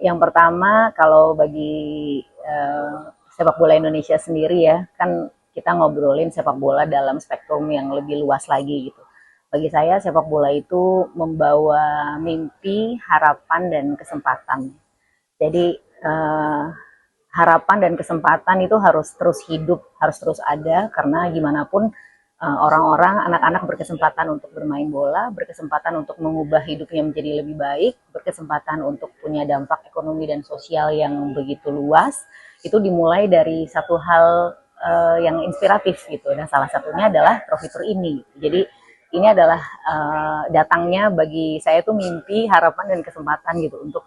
Yang pertama, kalau bagi sepak bola Indonesia sendiri ya, kan kita ngobrolin sepak bola dalam spektrum yang lebih luas lagi gitu. Bagi saya sepak bola itu membawa mimpi, harapan, dan kesempatan. Jadi harapan dan kesempatan itu harus terus hidup, harus terus ada karena gimana pun orang-orang, anak-anak berkesempatan untuk bermain bola, berkesempatan untuk mengubah hidupnya menjadi lebih baik, berkesempatan untuk punya dampak ekonomi dan sosial yang begitu luas. Itu dimulai dari satu hal yang inspiratif gitu. Dan salah satunya adalah Trofi Tour ini. Jadi ini adalah datangnya bagi saya tuh mimpi, harapan dan kesempatan gitu untuk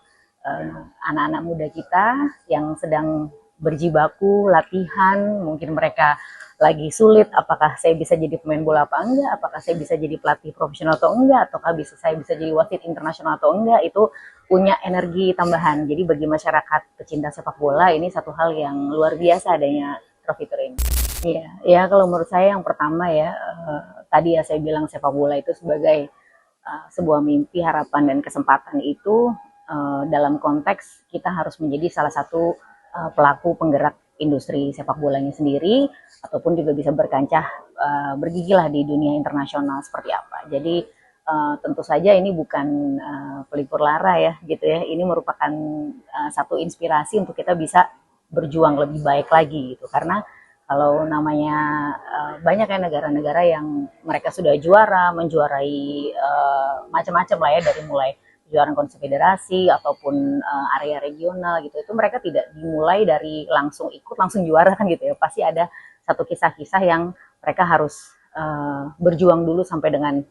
anak-anak muda kita yang sedang berjibaku latihan, mungkin mereka lagi sulit, apakah saya bisa jadi pemain bola apa enggak, apakah saya bisa jadi pelatih profesional atau enggak, ataukah saya bisa jadi wasit internasional atau enggak, itu punya energi tambahan. Jadi bagi masyarakat pecinta sepak bola ini satu hal yang luar biasa adanya Trofi Tour ini. Iya, ya kalau menurut saya yang pertama ya, tadi ya saya bilang sepak bola itu sebagai sebuah mimpi, harapan dan kesempatan itu dalam konteks kita harus menjadi salah satu pelaku penggerak industri sepak bolanya sendiri ataupun juga bisa berkancah bergigih lah di dunia internasional seperti apa. Jadi tentu saja ini bukan pelipur lara ya gitu ya. Ini merupakan satu inspirasi untuk kita bisa berjuang lebih baik lagi gitu. Karena kalau namanya banyak ya negara-negara yang mereka sudah juara, menjuarai macam-macam lah ya dari mulai kejuaraan konfederasi ataupun area regional gitu, itu mereka tidak dimulai dari langsung ikut langsung juara kan gitu ya, pasti ada satu kisah-kisah yang mereka harus berjuang dulu sampai dengan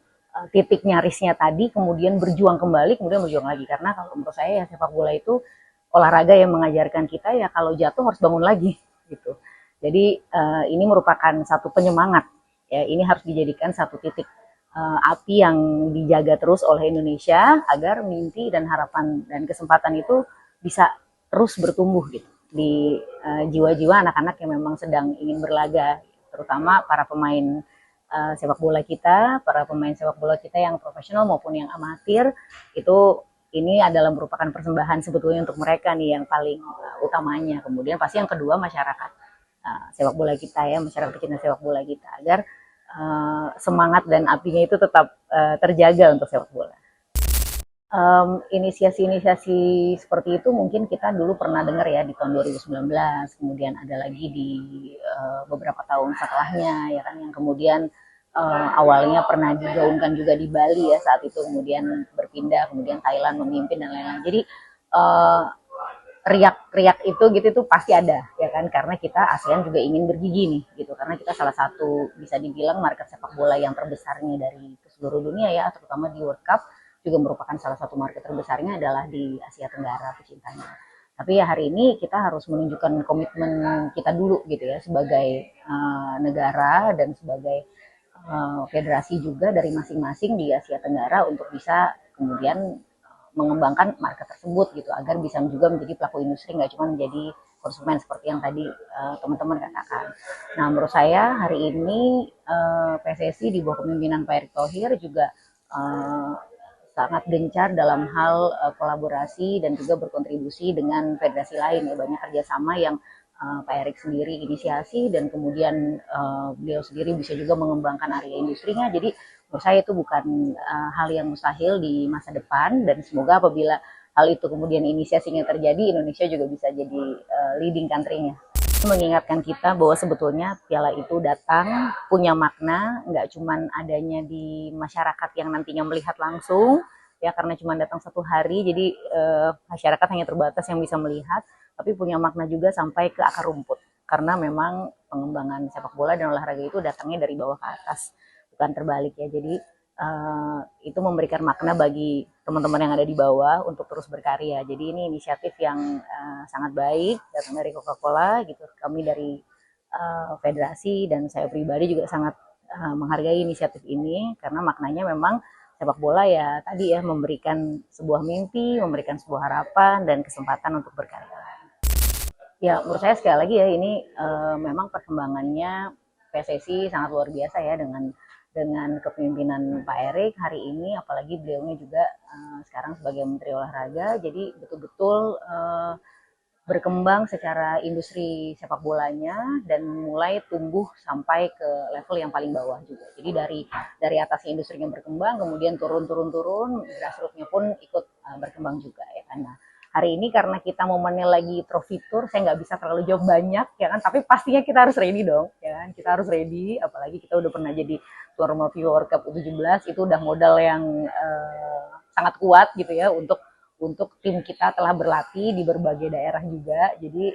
titik nyarisnya tadi, kemudian berjuang kembali, kemudian berjuang lagi. Karena kalau menurut saya ya sepak bola itu olahraga yang mengajarkan kita ya kalau jatuh harus bangun lagi gitu. Jadi ini merupakan satu penyemangat ya, ini harus dijadikan satu titik api yang dijaga terus oleh Indonesia agar mimpi dan harapan dan kesempatan itu bisa terus bertumbuh gitu di jiwa-jiwa anak-anak yang memang sedang ingin berlaga, terutama para pemain sepak bola kita, para pemain sepak bola kita yang profesional maupun yang amatir. Itu ini adalah merupakan persembahan sebetulnya untuk mereka nih yang paling utamanya. Kemudian pasti yang kedua masyarakat sepak bola kita ya, masyarakat pecinta sepak bola kita, agar semangat dan apinya itu tetap terjaga untuk sepak bola. Inisiasi-inisiasi seperti itu mungkin kita dulu pernah dengar ya di tahun 2019, kemudian ada lagi di beberapa tahun setelahnya ya kan, yang kemudian awalnya pernah digaungkan juga di Bali ya saat itu, kemudian berpindah, kemudian Thailand memimpin dan lain-lain. Jadi riak-riak itu gitu tuh pasti ada ya kan, karena kita ASEAN juga ingin bergigi nih gitu, karena kita salah satu bisa dibilang market sepak bola yang terbesarnya dari seluruh dunia ya, terutama di World Cup juga merupakan salah satu market terbesarnya adalah di Asia Tenggara pecintanya. Tapi ya hari ini kita harus menunjukkan komitmen kita dulu gitu ya sebagai negara dan sebagai federasi juga dari masing-masing di Asia Tenggara untuk bisa kemudian mengembangkan market tersebut gitu, agar bisa juga menjadi pelaku industri, nggak cuma menjadi konsumen seperti yang tadi teman-teman katakan. Nah menurut saya hari ini PSSI di bawah kepemimpinan Pak Erick Thohir juga sangat gencar dalam hal kolaborasi dan juga berkontribusi dengan federasi lain ya, banyak kerjasama yang Pak Erick sendiri inisiasi dan kemudian beliau sendiri bisa juga mengembangkan area industrinya. Jadi menurut saya itu bukan hal yang mustahil di masa depan, dan semoga apabila hal itu kemudian inisiasinya terjadi, Indonesia juga bisa jadi leading country-nya. Mengingatkan kita bahwa sebetulnya piala itu datang punya makna, nggak cuma adanya di masyarakat yang nantinya melihat langsung ya, karena cuma datang satu hari jadi masyarakat hanya terbatas yang bisa melihat, tapi punya makna juga sampai ke akar rumput, karena memang pengembangan sepak bola dan olahraga itu datangnya dari bawah ke atas, bukan terbalik ya. Jadi itu memberikan makna bagi teman-teman yang ada di bawah untuk terus berkarya. Jadi ini inisiatif yang sangat baik datang dari Coca-Cola gitu. Kami dari federasi dan saya pribadi juga sangat menghargai inisiatif ini, karena maknanya memang sepak bola ya tadi ya, memberikan sebuah mimpi, memberikan sebuah harapan dan kesempatan untuk berkarya. Ya menurut saya sekali lagi ya ini memang perkembangannya PSSI sangat luar biasa ya, dengan dengan kepemimpinan Pak Erik hari ini, apalagi beliaunya juga sekarang sebagai Menteri Olahraga, jadi betul-betul berkembang secara industri sepak bolanya dan mulai tumbuh sampai ke level yang paling bawah juga. Jadi dari atas industrinya berkembang, kemudian turun, grassroots-nya pun ikut berkembang juga ya kan. Nah, hari ini karena kita momennya lagi trophy tour, saya nggak bisa terlalu jawab banyak ya kan, tapi pastinya kita harus ready dong ya kan. Kita harus ready, apalagi kita udah pernah jadi tuan rumah FIFA World Cup U17, itu udah modal yang sangat kuat gitu ya untuk tim kita telah berlatih di berbagai daerah juga. Jadi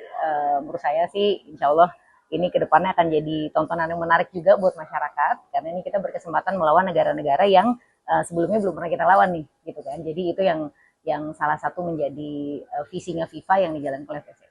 menurut saya sih insya Allah ini kedepannya akan jadi tontonan yang menarik juga buat masyarakat, karena ini kita berkesempatan melawan negara-negara yang sebelumnya belum pernah kita lawan nih gitu kan. Jadi itu yang salah satu menjadi visinya FIFA yang dijalankan oleh PSSI.